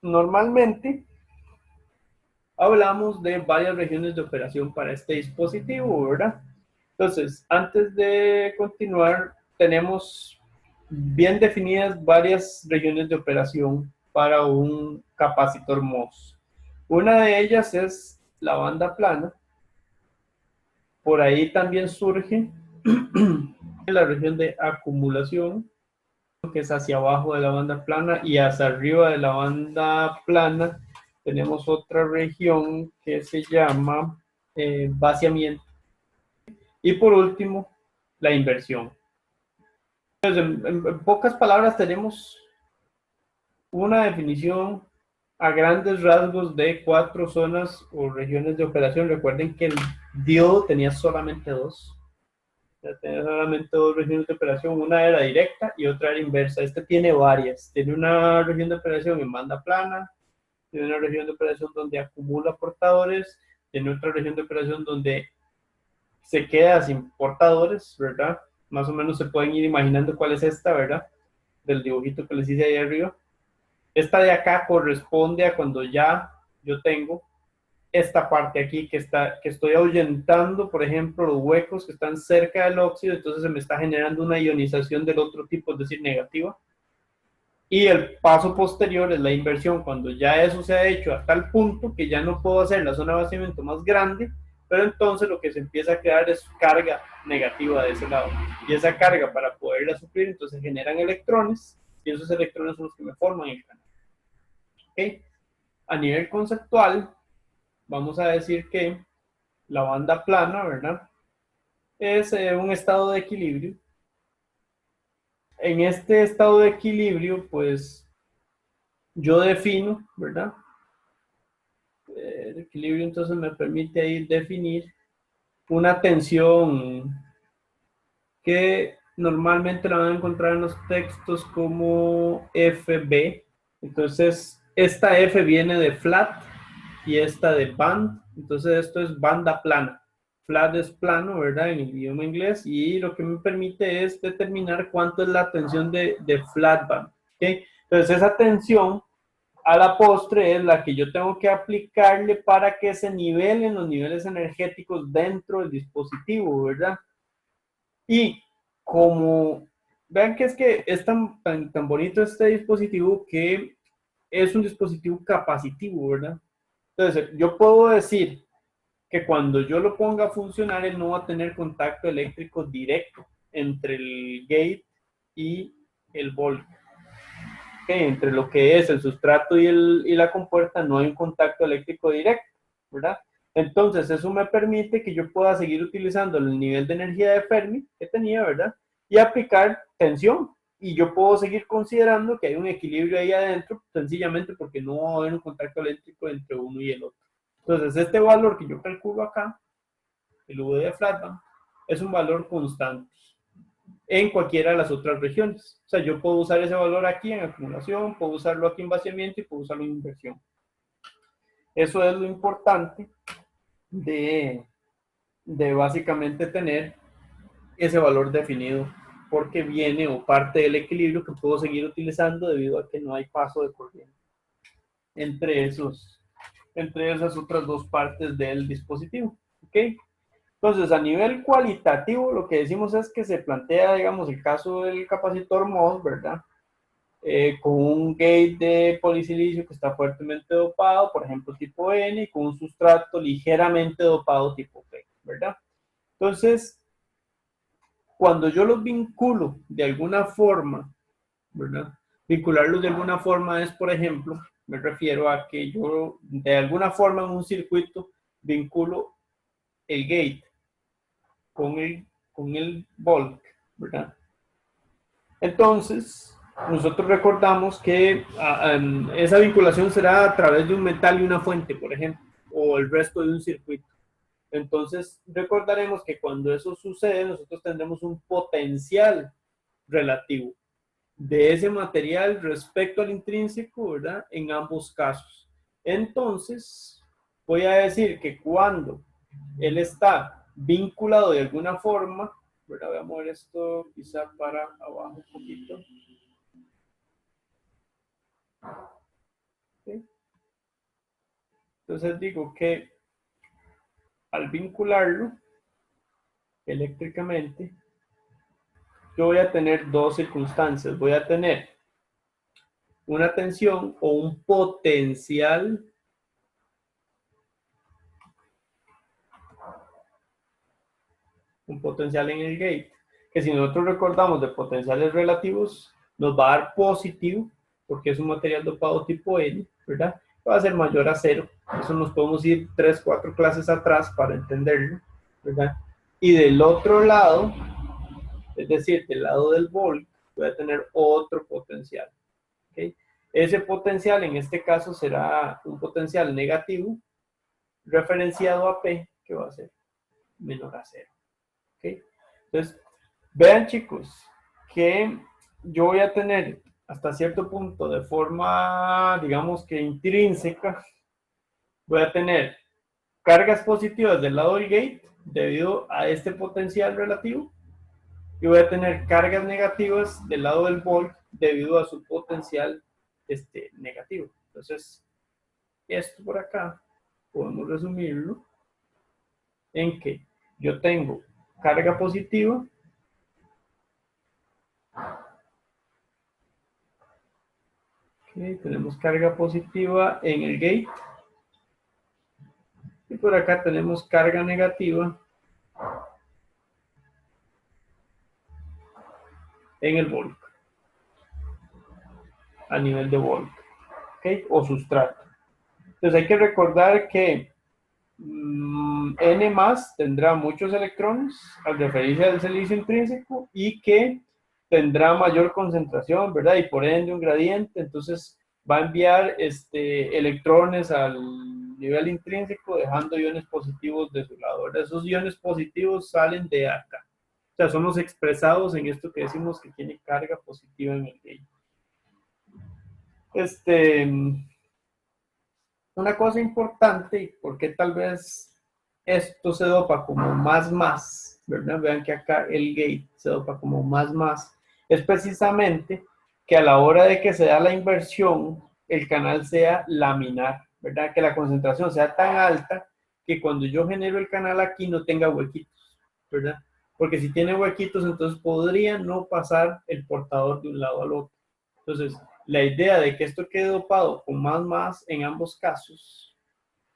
normalmente hablamos de varias regiones de operación para este dispositivo, ¿verdad? Entonces, antes de continuar, tenemos bien definidas varias regiones de operación para un capacitor MOS. Una de ellas es la banda plana. Por ahí también surge la región de acumulación, que es hacia abajo de la banda plana, y hacia arriba de la banda plana tenemos otra región que se llama vaciamiento. Y por último, la inversión. Entonces, en pocas palabras, tenemos una definición a grandes rasgos de 4 zonas o regiones de operación. Recuerden que el diodo tenía solamente dos. Ya tenía solamente dos regiones de operación. Una era directa y otra era inversa. Este tiene varias. Tiene una región de operación en banda plana. Tiene una región de operación donde acumula portadores. Tiene otra región de operación donde se queda sin portadores, ¿verdad? Más o menos se pueden ir imaginando cuál es esta, ¿verdad? Del dibujito que les hice ahí arriba. Esta de acá corresponde a cuando ya yo tengo esta parte aquí que estoy ahuyentando, por ejemplo, los huecos que están cerca del óxido, entonces se me está generando una ionización del otro tipo, es decir, negativa. Y el paso posterior es la inversión, cuando ya eso se ha hecho a tal punto que ya no puedo hacer la zona de vaciamiento más grande, pero entonces lo que se empieza a crear es carga negativa de ese lado. Y esa carga, para poderla suplir, entonces generan electrones, y esos electrones son los que me forman el canal. ¿Okay? A nivel conceptual, vamos a decir que la banda plana, ¿verdad? Es un estado de equilibrio. En este estado de equilibrio, pues yo defino, ¿verdad? El equilibrio entonces me permite ahí definir una tensión que normalmente la van a encontrar en los textos como FB. Entonces, esta F viene de flat y esta de band. Entonces, esto es banda plana. Flat es plano, ¿verdad? En el idioma inglés. Y lo que me permite es determinar cuánto es la tensión de flat band. ¿Okay? Entonces, esa tensión a la postre es la que yo tengo que aplicarle para que se nivelen los niveles energéticos dentro del dispositivo, ¿verdad? Y como vean que es tan bonito este dispositivo que es un dispositivo capacitivo, ¿verdad? Entonces, yo puedo decir que cuando yo lo ponga a funcionar, él no va a tener contacto eléctrico directo entre el gate y el volt. Okay, entre lo que es el sustrato y la compuerta no hay un contacto eléctrico directo, ¿verdad? Entonces, eso me permite que yo pueda seguir utilizando el nivel de energía de Fermi que tenía, ¿verdad? Y aplicar tensión. Y yo puedo seguir considerando que hay un equilibrio ahí adentro, sencillamente porque no va a haber un contacto eléctrico entre uno y el otro. Entonces, este valor que yo calculo acá, el V de Flatband, es un valor constante en cualquiera de las otras regiones. O sea, yo puedo usar ese valor aquí en acumulación, puedo usarlo aquí en vaciamiento y puedo usarlo en inversión. Eso es lo importante de básicamente tener ese valor definido, porque viene o parte del equilibrio que puedo seguir utilizando debido a que no hay paso de corriente entre entre esas otras dos partes del dispositivo. ¿Ok? Entonces, a nivel cualitativo, lo que decimos es que se plantea, digamos, el caso del capacitor MOS, ¿verdad? Con un gate de polisilicio que está fuertemente dopado, por ejemplo, tipo N, y con un sustrato ligeramente dopado tipo P, ¿verdad? Entonces, cuando yo los vinculo de alguna forma, ¿verdad? Vincularlos de alguna forma es, por ejemplo, me refiero a que yo de alguna forma en un circuito vinculo el gate con el volt, ¿verdad? Entonces, nosotros recordamos que esa vinculación será a través de un metal y una fuente, por ejemplo, o el resto de un circuito. Entonces, recordaremos que cuando eso sucede, nosotros tendremos un potencial relativo de ese material respecto al intrínseco, ¿verdad? En ambos casos. Entonces, voy a decir que cuando él está vinculado de alguna forma, ¿verdad? Voy a mover esto quizá para abajo un poquito. ¿sí? Entonces digo que al vincularlo eléctricamente, yo voy a tener dos circunstancias. Voy a tener una tensión o un potencial en el gate, que si nosotros recordamos de potenciales relativos, nos va a dar positivo, porque es un material dopado tipo N, ¿verdad? Va a ser mayor a cero. Eso nos podemos ir 3, 4 clases atrás para entenderlo, ¿verdad? Y del otro lado, es decir, del lado del volt, voy a tener otro potencial, ¿ok? Ese potencial en este caso será un potencial negativo referenciado a P, que va a ser menor a cero, ¿ok? Entonces, vean chicos, que yo voy a tener hasta cierto punto de forma, digamos que intrínseca, voy a tener cargas positivas del lado del gate debido a este potencial relativo y voy a tener cargas negativas del lado del volt debido a su potencial negativo. Entonces, esto por acá podemos resumirlo en que yo tengo carga positiva. Okay, tenemos carga positiva en el gate y por acá tenemos carga negativa en el volt, a nivel de volt, ¿okay? O sustrato. Entonces hay que recordar que N más tendrá muchos electrones al referirse al silicio intrínseco y que tendrá mayor concentración, ¿verdad? Y por ende un gradiente, entonces va a enviar electrones al nivel intrínseco dejando iones positivos de su lado, ¿verdad? Esos iones positivos salen de acá. O sea, son los expresados en esto que decimos que tiene carga positiva en el gate. Una cosa importante, y por qué tal vez esto se dopa como más, ¿verdad? Vean que acá el gate se dopa como más, es precisamente que a la hora de que se da la inversión, el canal sea laminar, ¿verdad? Que la concentración sea tan alta que cuando yo genero el canal aquí no tenga huequitos, ¿verdad? Porque si tiene huequitos, entonces podría no pasar el portador de un lado al otro. Entonces, la idea de que esto quede dopado con más en ambos casos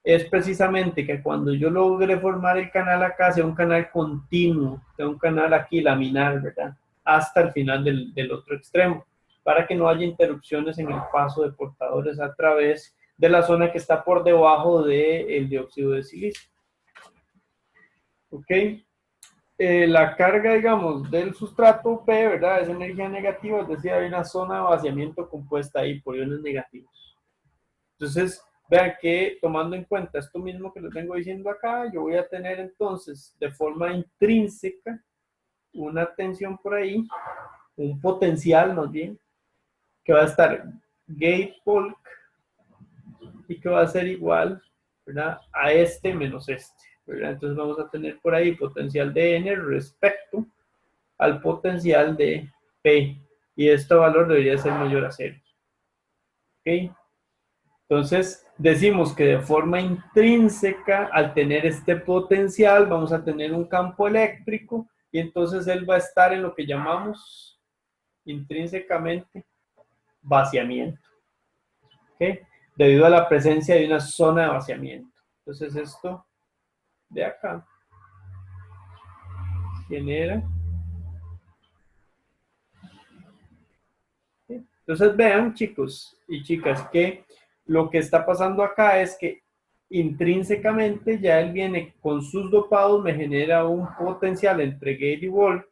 es precisamente que cuando yo logre formar el canal acá sea un canal continuo, sea un canal aquí laminar, ¿verdad? Hasta el final del otro extremo, para que no haya interrupciones en el paso de portadores a través de la zona que está por debajo del dióxido de silicio. ¿Ok? La carga, digamos, del sustrato P, ¿verdad? Es energía negativa, es decir, hay una zona de vaciamiento compuesta ahí por iones negativos. Entonces, vean que tomando en cuenta esto mismo que les vengo diciendo acá, yo voy a tener entonces de forma intrínseca una tensión por ahí, un potencial más bien, que va a estar gate bulk y que va a ser igual, ¿verdad? A este menos este, ¿verdad? Entonces vamos a tener por ahí potencial de N respecto al potencial de P y este valor debería ser mayor a cero. ¿Ok? Entonces decimos que de forma intrínseca, al tener este potencial, vamos a tener un campo eléctrico y entonces él va a estar en lo que llamamos intrínsecamente vaciamiento. ¿Ok? Debido a la presencia de una zona de vaciamiento. Entonces esto de acá genera. ¿Sí? Entonces vean chicos y chicas que lo que está pasando acá es que intrínsecamente ya él viene con sus dopados, me genera un potencial entre gate y bulk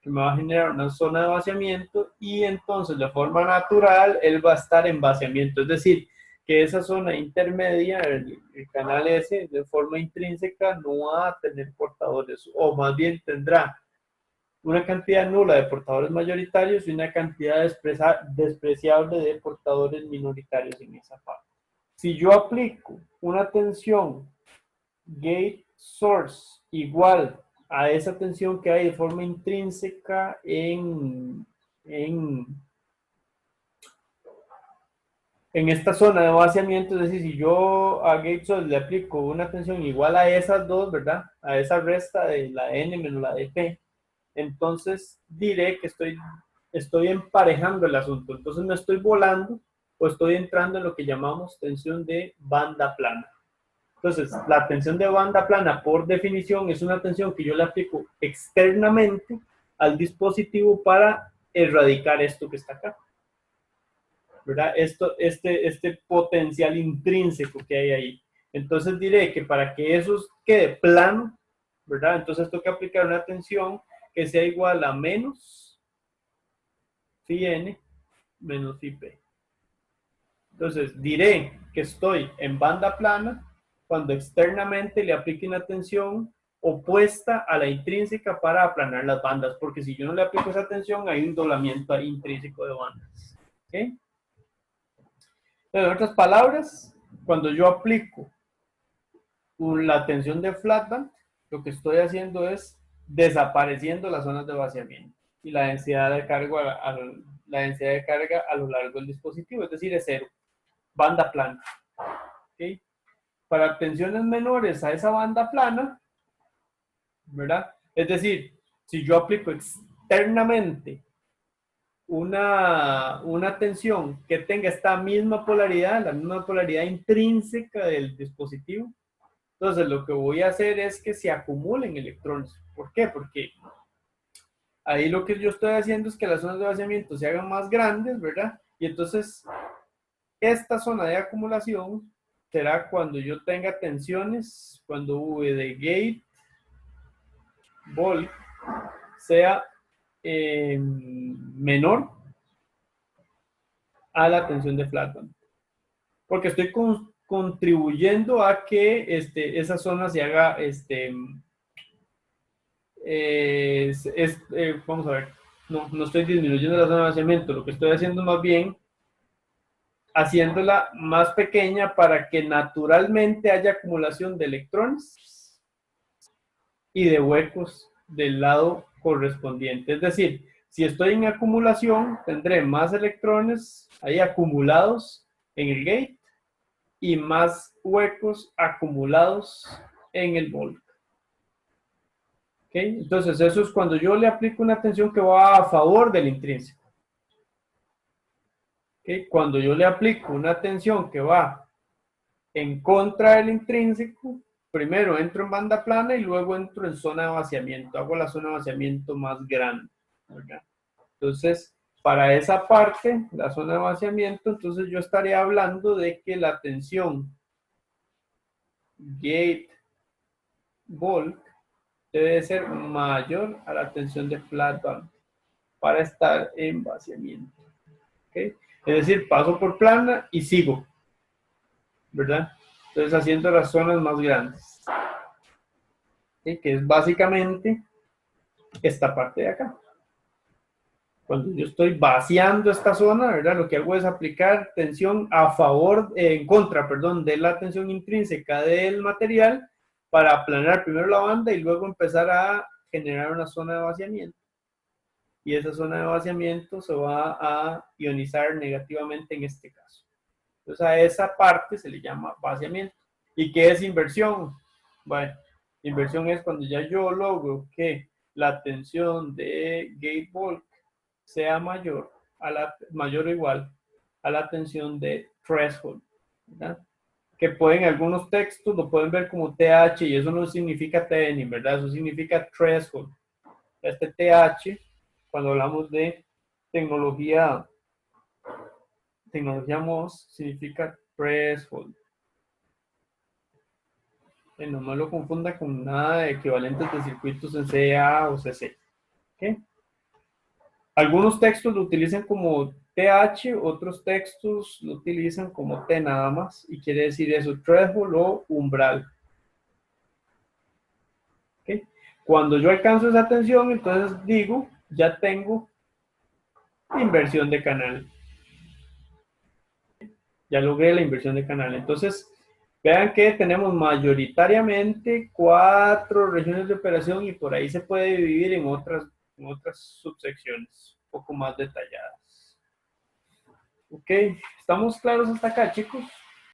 que me va a generar una zona de vaciamiento y entonces de forma natural él va a estar en vaciamiento, es decir, que esa zona intermedia, el canal S, de forma intrínseca no va a tener portadores o más bien tendrá una cantidad nula de portadores mayoritarios y una cantidad despreciable de portadores minoritarios en esa parte. Si yo aplico una tensión gate source igual a esa tensión que hay de forma intrínseca en en esta zona de vaciamiento, es decir, si yo a gate source le aplico una tensión igual a esas dos, ¿verdad? A esa resta de la N menos la de P, entonces diré que estoy emparejando el asunto. Entonces no estoy volando o estoy entrando en lo que llamamos tensión de banda plana. Entonces, la tensión de banda plana, por definición, es una tensión que yo le aplico externamente al dispositivo para erradicar esto que está acá. ¿Verdad? Este potencial intrínseco que hay ahí. Entonces diré que para que eso quede plano, ¿verdad? Entonces tengo que aplicar una tensión que sea igual a menos phi n menos phi p. Entonces diré que estoy en banda plana cuando externamente le aplique una tensión opuesta a la intrínseca para aplanar las bandas, porque si yo no le aplico esa tensión hay un doblamiento ahí intrínseco de bandas. ¿Okay? En otras palabras, cuando yo aplico la tensión de flatband, lo que estoy haciendo es desapareciendo las zonas de vaciamiento y la densidad de carga a lo largo del dispositivo, es decir, es cero, banda plana. ¿Okay? Para tensiones menores a esa banda plana, ¿verdad? Es decir, si yo aplico externamente una tensión que tenga esta misma polaridad, la misma polaridad intrínseca del dispositivo, entonces lo que voy a hacer es que se acumulen electrones. ¿Por qué? Porque ahí lo que yo estoy haciendo es que las zonas de vaciamiento se hagan más grandes, ¿verdad? Y entonces esta zona de acumulación será cuando yo tenga tensiones, cuando V de gate, volt, sea menor a la tensión de flatband. Porque estoy contribuyendo a que esa zona se haga, vamos a ver, no estoy disminuyendo la zona de vaciamiento, lo que estoy haciendo más bien haciéndola más pequeña para que naturalmente haya acumulación de electrones y de huecos del lado correspondiente. Es decir, si estoy en acumulación, tendré más electrones ahí acumulados en el gate y más huecos acumulados en el volt. ¿Okay? Entonces, eso es cuando yo le aplico una tensión que va a favor del intrínseco. ¿Okay? Cuando yo le aplico una tensión que va en contra del intrínseco, primero entro en banda plana y luego entro en zona de vaciamiento. Hago la zona de vaciamiento más grande. ¿Verdad? Entonces, para esa parte, la zona de vaciamiento, entonces yo estaría hablando de que la tensión gate volt debe ser mayor a la tensión de flat band para estar en vaciamiento. ¿Okay? Es decir, paso por plana y sigo, ¿verdad? Entonces haciendo las zonas más grandes, ¿okay? Que es básicamente esta parte de acá. Cuando yo estoy vaciando esta zona, ¿verdad? Lo que hago es aplicar tensión a favor, en contra, perdón, de la tensión intrínseca del material para aplanar primero la banda y luego empezar a generar una zona de vaciamiento. Y esa zona de vaciamiento se va a ionizar negativamente en este caso. Entonces a esa parte se le llama vaciamiento. ¿Y qué es inversión? Bueno, inversión es cuando ya yo logro que la tensión de gate volt sea mayor o igual a la tensión de threshold, ¿verdad? Que pueden algunos textos lo pueden ver como TH y eso no significa TN, ¿verdad? Eso significa threshold. Este TH, cuando hablamos de tecnología MOS, significa threshold. No me lo confunda con nada de equivalentes de circuitos en CA o CC. ¿Okay? Algunos textos lo utilizan como TH, otros textos lo utilizan como T nada más, y quiere decir eso, threshold o umbral. ¿Okay? Cuando yo alcanzo esa tensión, entonces digo, ya tengo inversión de canal. Ya logré la inversión de canal. Entonces, vean que tenemos mayoritariamente 4 regiones de operación y por ahí se puede dividir en otras subsecciones un poco más detalladas. Ok, ¿estamos claros hasta acá, chicos?